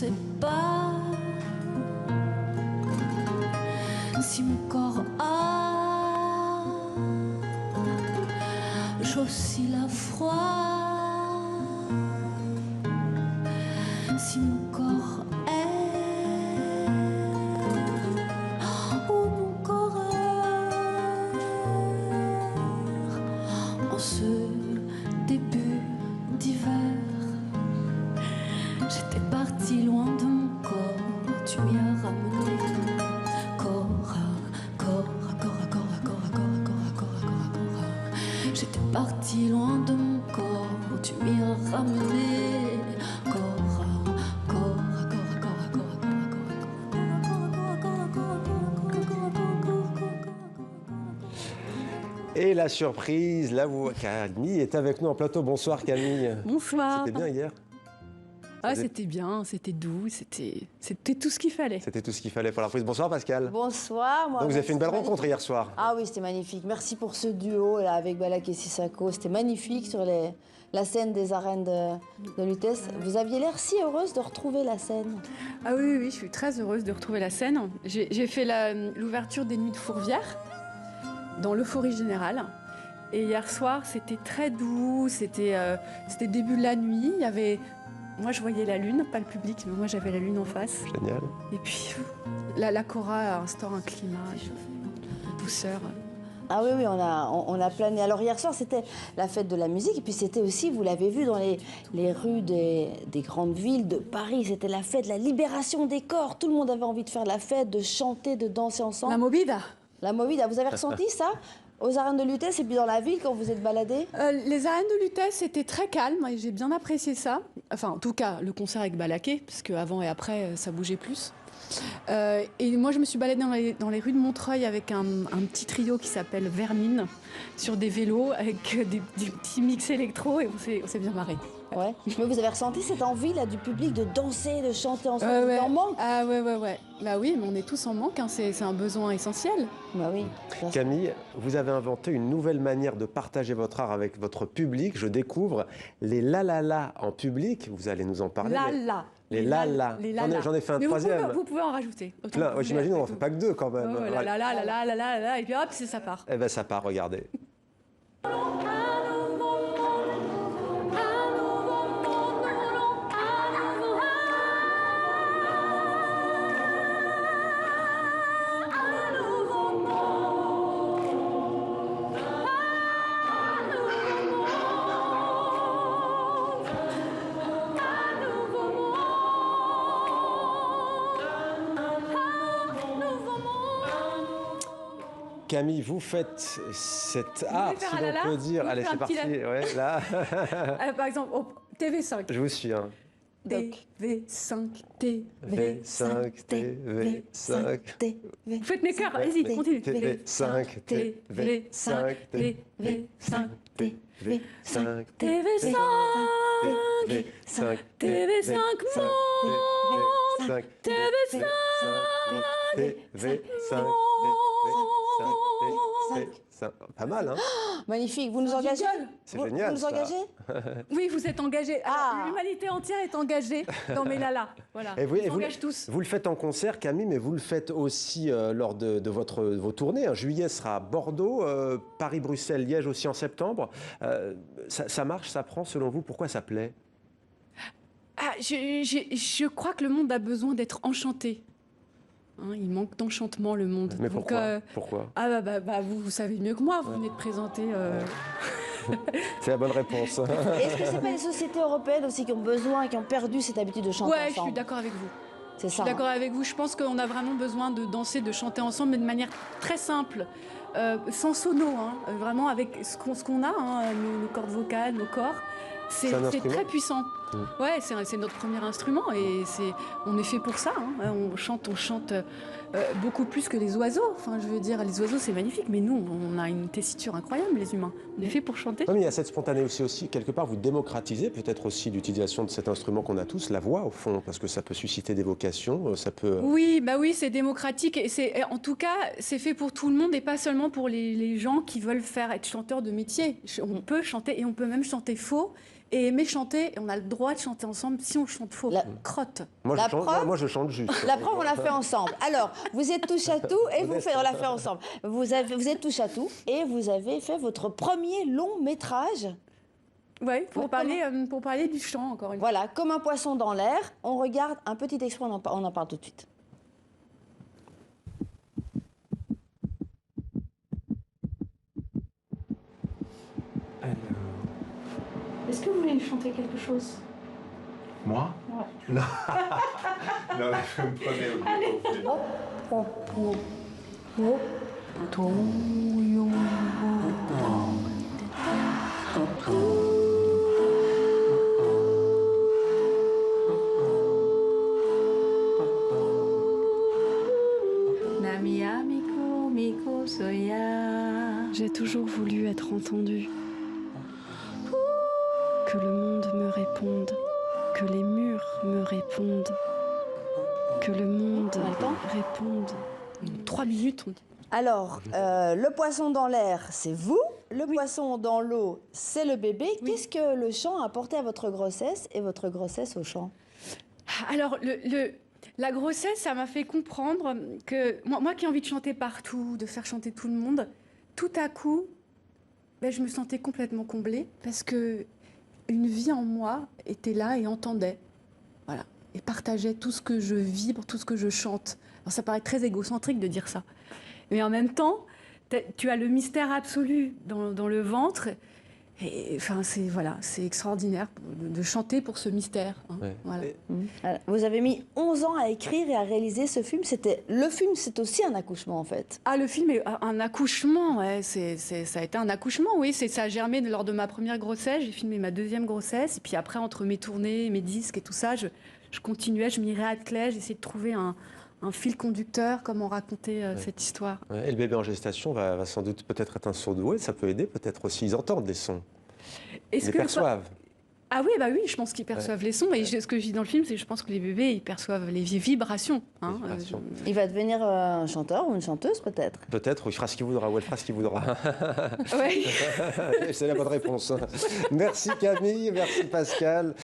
sais pas si mon corps a j'oscille à froid, si mon corps est ou mon corps erre en ce début d'hiver. J'étais partie loin de mon corps, tu m'y as ramené. Corps à corps, à corps, à corps, à corps, à corps, à corps, à corps, à corps, à corps. J'étais partie loin de mon corps, tu m'y as ramené. Corps à corps, à corps, à corps, à corps, à corps, à corps, à corps. Et la surprise, là, Camille est avec nous en plateau. Bonsoir Camille. Bonsoir. C'était bien hier? Ah, c'était bien, c'était doux, c'était tout ce qu'il fallait. C'était tout ce qu'il fallait pour la reprise. Bonsoir Pascal. Bonsoir. Donc vous avez fait une belle rencontre hier soir. Ah oui, c'était magnifique. Merci pour ce duo là, avec Balak et Sissako. C'était magnifique sur la scène des arènes de Lutèce. Vous aviez l'air si heureuse de retrouver la scène. Ah oui, oui, je suis très heureuse de retrouver la scène. J'ai fait l'ouverture des Nuits de Fourvière, dans l'euphorie générale. Et hier soir, c'était très doux, c'était début de la nuit. Il y avait... Moi, je voyais la lune, pas le public, mais moi, j'avais la lune en face. Génial. Et puis, la Cora instaure un climat de douceur. Ah oui, oui, on a plané. Alors hier soir, c'était la fête de la musique. Et puis c'était aussi, vous l'avez vu, dans les rues des grandes villes de Paris. C'était la fête, la libération des corps. Tout le monde avait envie de faire la fête, de chanter, de danser ensemble. La Movida. La Movida. Vous avez ressenti ça aux arènes de Lutèce et puis dans la ville quand vous êtes baladé? Les arènes de Lutèce étaient très calmes et j'ai bien apprécié ça. Enfin, en tout cas, le concert avec Balaké, parce qu'avant et après, ça bougeait plus. Et moi, je me suis baladée dans les rues de Montreuil avec un petit trio qui s'appelle Vermine, sur des vélos avec des petits mix électro et on s'est bien marrés. Ouais. Mais vous avez ressenti cette envie là du public de danser, de chanter ensemble? Vous êtes en manque? Ah ouais. Bah oui, mais on est tous en manque, hein. C'est un besoin essentiel. Bah oui. Camille, vous avez inventé une nouvelle manière de partager votre art avec votre public. Je découvre les la en public. Vous allez nous en parler. Les la. J'en ai fait un troisième. Vous pouvez en rajouter. Plein. J'imagine on n'en fait pas que deux quand même. Oh, la, et puis hop, ça part. Eh bien ça part, regardez. Camille, vous faites cet art, si l'on peut dire. Allez, c'est parti. Ouais, là. Par exemple, TV5. Je vous suis. Hein. TV5, TV5, TV5. Vous faites mes cœurs, allez-y, continue. TV5, TV5, TV5, TV5, TV5, TV5 monte, TV5, TV5. Pas mal, hein? Magnifique. Vous nous engagez? C'est génial. Vous nous engagez? Oui, vous êtes engagés. L'humanité entière est engagée dans mes lalas. Voilà. Et on s'engage tous. Vous le faites en concert, Camille, mais vous le faites aussi lors de vos tournées. En juillet sera Bordeaux, Paris, Bruxelles, Liège aussi en septembre. Ça marche, ça prend selon vous? Pourquoi ça plaît? Je crois que le monde a besoin d'être enchanté. Hein, il manque d'enchantement, le monde. Mais pourquoi? Vous savez mieux que moi, vous venez de présenter... C'est la bonne réponse. Est-ce que ce n'est pas les sociétés européennes aussi qui ont besoin, qui ont perdu cette habitude de chanter ensemble? Ouais, je suis d'accord avec vous. C'est ça. Je suis d'accord avec vous. Je pense qu'on a vraiment besoin de danser, de chanter ensemble, mais de manière très simple, sans sono, hein, vraiment avec ce qu'on a, hein, nos cordes vocales, nos corps. C'est très puissant. Ouais, c'est notre premier instrument et on est fait pour ça. Hein. On chante beaucoup plus que les oiseaux. Enfin, je veux dire, les oiseaux c'est magnifique, mais nous, on a une tessiture incroyable, les humains. On est fait pour chanter. Non, mais il y a cette spontanéité aussi. Quelque part, vous démocratisez peut-être aussi l'utilisation de cet instrument qu'on a tous, la voix au fond, parce que ça peut susciter des vocations, ça peut. Oui, c'est démocratique et en tout cas, c'est fait pour tout le monde et pas seulement pour les gens qui veulent être chanteurs de métier. On peut chanter et on peut même chanter faux. et aimer chanter. Et on a le droit de chanter ensemble si on chante faux. Crotte. Moi, je chante juste. La preuve, on l'a fait ensemble. Alors, vous êtes touche à tout et on l'a fait ensemble. Vous êtes touche à tout et vous avez fait votre premier long métrage. Oui, pour parler du chant, encore une fois. Voilà, comme un poisson dans l'air. On regarde un petit extrait, on en parle tout de suite. Est-ce que vous voulez chanter quelque chose? Moi? Ouais. Non. Non, je me prenais J'ai toujours voulu être entendue. Que le monde me réponde, que les murs me répondent, que le monde réponde. 3 minutes. Alors, le poisson dans l'air, c'est vous. Le poisson dans l'eau, c'est le bébé. Oui. Qu'est-ce que le chant a apporté à votre grossesse et votre grossesse au chant? Alors, la grossesse, ça m'a fait comprendre que moi qui ai envie de chanter partout, de faire chanter tout le monde, tout à coup, je me sentais complètement comblée parce que une vie en moi était là et entendait, voilà, et partageait tout ce que je vibre, tout ce que je chante. Alors ça paraît très égocentrique de dire ça, mais en même temps, tu as le mystère absolu dans le ventre. Et enfin, c'est extraordinaire de chanter pour ce mystère. Hein, ouais. Voilà. Vous avez mis 11 ans à écrire et à réaliser ce film. Le film, c'est aussi un accouchement, en fait. Ah, le film est un accouchement, ouais. Ça a été un accouchement, oui. Ça a germé lors de ma première grossesse. J'ai filmé ma deuxième grossesse. Et puis après, entre mes tournées, mes disques et tout ça, je continuais, je m'y réattelais. J'essayais de trouver un fil conducteur, comment raconter cette histoire. Ouais, et le bébé en gestation va sans doute peut-être être un sourd-doué, ça peut aider, peut-être aussi, ils entendent des sons. Ils les perçoivent. Ah oui, je pense qu'ils perçoivent les sons. Et ce que je dis dans le film, c'est que je pense que les bébés, ils perçoivent les vibrations. Hein, Il va devenir un chanteur ou une chanteuse, peut-être? Peut-être, il fera ce qu'il voudra, ou elle fera ce qu'il voudra. Oui. C'est la bonne réponse. Merci Camille, merci Pascal.